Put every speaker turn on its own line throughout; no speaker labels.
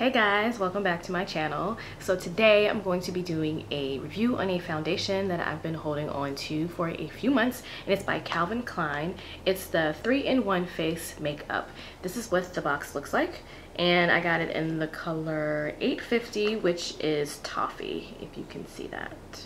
Hey guys, welcome back to my channel. So today I'm going to be doing a review on a foundation that I've been holding on to for a few months, and it's by Calvin Klein. It's the 3-in-1 face makeup. This is what the box looks like, and I got it in the color 850, which is toffee, if you can see that.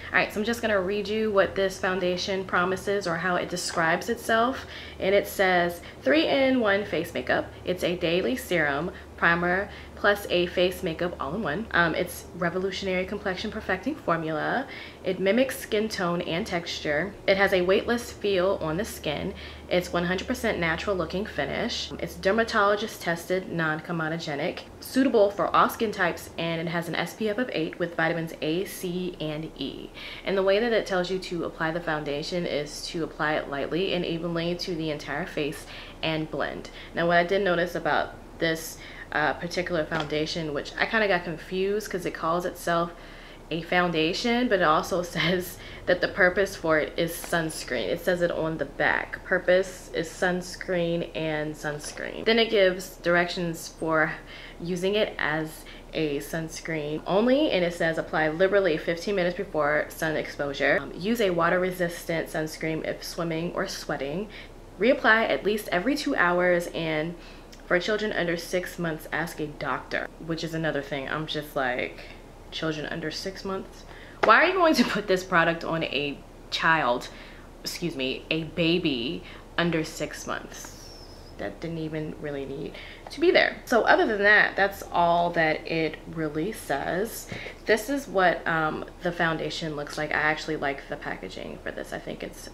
Alright, so I'm just going to read you what this foundation promises or how it describes itself. And it says 3-in-1 face makeup. It's a daily serum, primer, plus a face makeup all in one. It's revolutionary complexion perfecting formula. It mimics skin tone and texture. It has a weightless feel on the skin. It's 100% natural looking finish. It's dermatologist tested, non-comedogenic, suitable for all skin types, and it has an SPF of 8 with vitamins A, C, and E. And the way that it tells you to apply the foundation is to apply it lightly and evenly to the entire face and blend. Now what I did notice about this particular foundation, which I kind of got confused because it calls itself a foundation, but it also says that the purpose for it is sunscreen. It says it on the back. Purpose is sunscreen and sunscreen. Then it gives directions for using it as a sunscreen only, and it says apply liberally 15 minutes before sun exposure. Use a water resistant sunscreen if swimming or sweating. Reapply at least every 2 hours, and for children under 6 months, ask a doctor, which is another thing. I'm just like, children under 6 months? Why are you going to put this product on a child, excuse me, a baby under 6 months? That didn't even really need to be there. So other than that, that's all that it really says. This is what the foundation looks like. I actually like the packaging for this. I think it's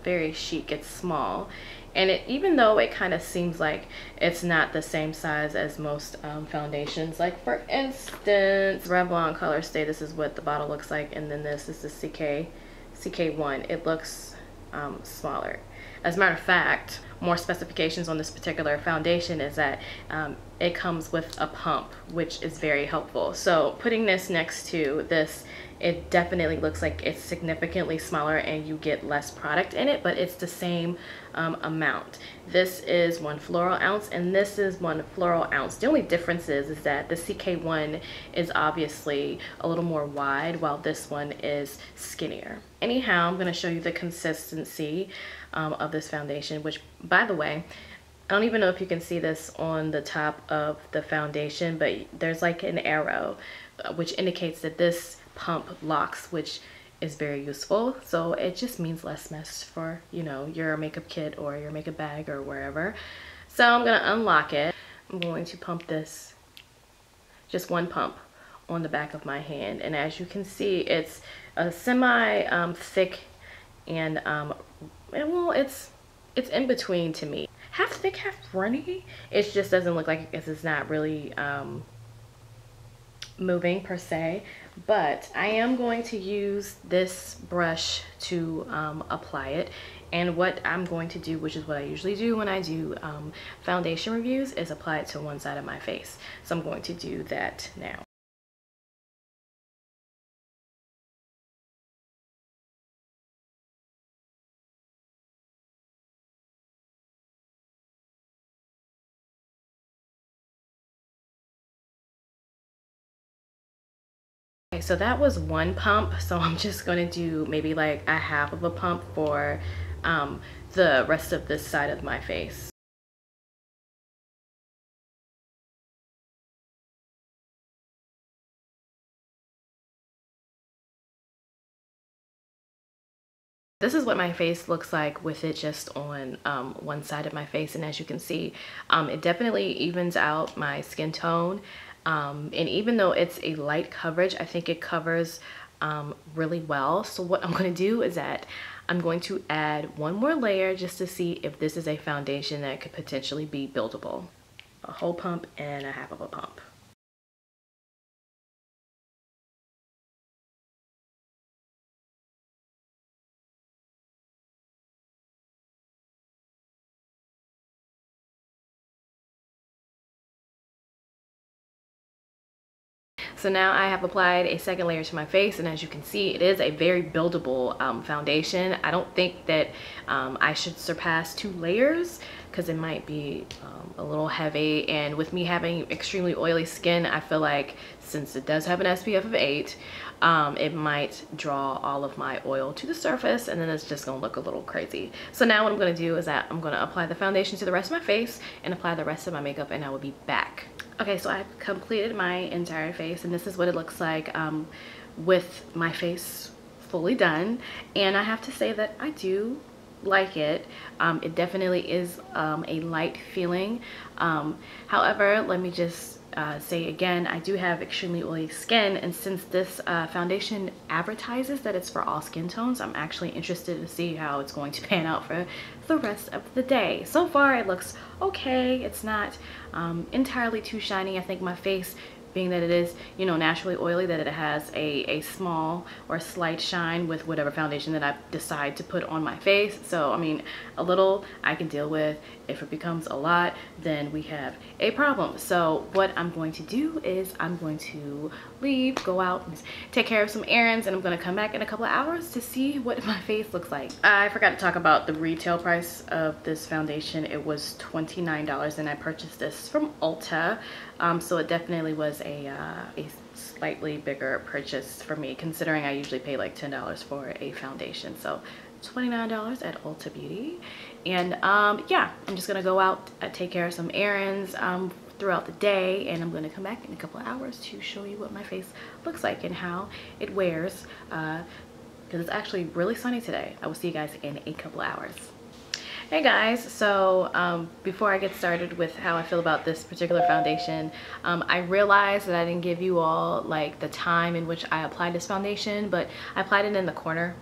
very chic. It's small, and even though it kind of seems like it's not the same size as most foundations, like for instance Revlon Color Stay, this is what the bottle looks like, and then this is the CK1. It looks smaller. As a matter of fact, more specifications on this particular foundation is that it comes with a pump, which is very helpful. So putting this next to this, it definitely looks like it's significantly smaller and you get less product in it, but it's the same amount. This is 1 floral ounce and this is 1 floral ounce. The only difference is that the CK1 is obviously a little more wide while this one is skinnier. Anyhow, I'm going to show you the consistency of this foundation, which, by the way, I don't even know if you can see this on the top of the foundation, but there's like an arrow which indicates that this pump locks, which is very useful. So it just means less mess for, you know, your makeup kit or your makeup bag or wherever. So I'm going to unlock it. I'm going to pump this, just 1 pump on the back of my hand, and as you can see, it's a semi thick and well, it's in between to me. Half thick, half runny. It just doesn't look like it's not really moving per se, but I am going to use this brush to apply it. And what I'm going to do, which is what I usually do when I do foundation reviews, is apply it to one side of my face. So I'm going to do that now. Okay, so that was 1 pump, so I'm just going to do maybe like a half of a pump for the rest of this side of my face. This is what my face looks like with it just on one side of my face, and as you can see, it definitely evens out my skin tone, and even though it's a light coverage, I think it covers really well. So what I'm going to do is that I'm going to add 1 more layer just to see if this is a foundation that could potentially be buildable. A whole pump and a half of a pump. So now I have applied a second layer to my face, and as you can see, it is a very buildable foundation. I don't think that I should surpass 2 layers because it might be a little heavy, and with me having extremely oily skin, I feel like since it does have an SPF of 8, it might draw all of my oil to the surface, and then it's just gonna look a little crazy. So now what I'm gonna do is that I'm gonna apply the foundation to the rest of my face and apply the rest of my makeup, and I will be back. Okay, so I've completed my entire face, and this is what it looks like with my face fully done. And I have to say that I do like it. It definitely is a light feeling. However, let me just say again, I do have extremely oily skin, and since this foundation advertises that it's for all skin tones, I'm actually interested to see how it's going to pan out for the rest of the day. So far it looks okay. It's not entirely too shiny. I think my face, being that it is, you know, naturally oily, that it has a small or slight shine with whatever foundation that I decide to put on my face. So I mean, a little I can deal with. If it becomes a lot, then we have a problem. So what I'm going to do is I'm going to leave, go out, take care of some errands, and I'm going to come back in a couple of hours to see what my face looks like. I forgot to talk about the retail price of this foundation. It was $29, and I purchased this from Ulta. So it definitely was a slightly bigger purchase for me, considering I usually pay like $10 for a foundation. So $29 at Ulta Beauty. And yeah, I'm just gonna go out, take care of some errands throughout the day, and I'm gonna come back in a couple of hours to show you what my face looks like and how it wears, because it's actually really sunny today. I will see you guys in a couple of hours. Hey guys, so before I get started with how I feel about this particular foundation, I realized that I didn't give you all like the time in which I applied this foundation, but I applied it in the corner,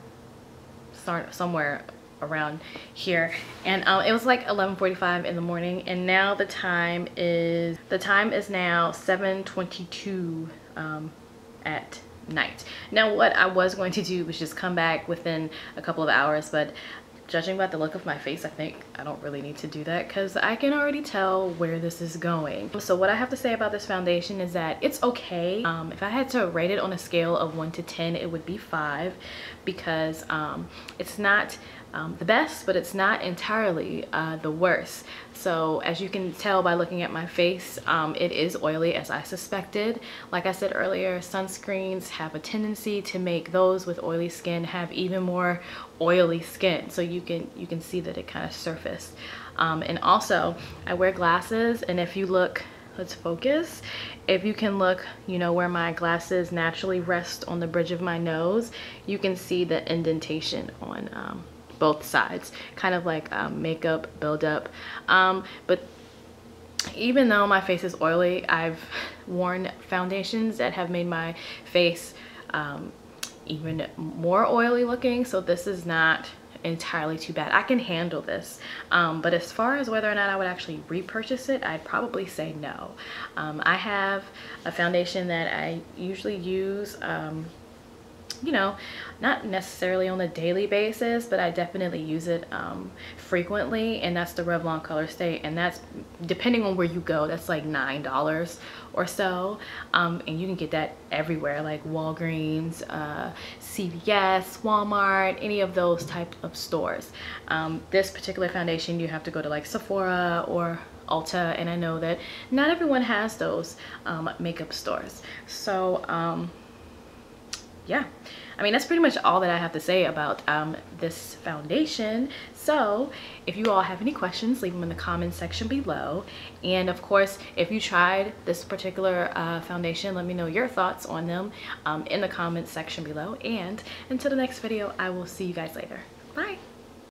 somewhere around here, and it was like 11:45 in the morning, and now the time is now 7:22 at night. Now what I was going to do was just come back within a couple of hours, but judging by the look of my face, I think I don't really need to do that because I can already tell where this is going. So what I have to say about this foundation is that it's okay. If I had to rate it on a scale of 1 to 10, it would be 5, because it's not the best, but it's not entirely the worst. So as you can tell by looking at my face, it is oily, as I suspected. Like I said earlier, sunscreens have a tendency to make those with oily skin have even more oily skin. So you can see that it kind of surfaced. And also I wear glasses, and if you look, let's focus. If you can look, you know, where my glasses naturally rest on the bridge of my nose, you can see the indentation on both sides, kind of like makeup buildup. But even though my face is oily, I've worn foundations that have made my face even more oily looking, so this is not entirely too bad. I can handle this. But as far as whether or not I would actually repurchase it, I'd probably say no. I have a foundation that I usually use, you know, not necessarily on a daily basis, but I definitely use it frequently, and that's the Revlon Color Stay, and that's, depending on where you go, that's like $9 or so, and you can get that everywhere, like Walgreens, CVS, Walmart, any of those type of stores. This particular foundation, you have to go to like Sephora or Ulta, and I know that not everyone has those makeup stores. So yeah, I mean, that's pretty much all that I have to say about this foundation. So if you all have any questions, leave them in the comment section below. And of course, if you tried this particular foundation, let me know your thoughts on them in the comment section below. And until the next video, I will see you guys later. Bye.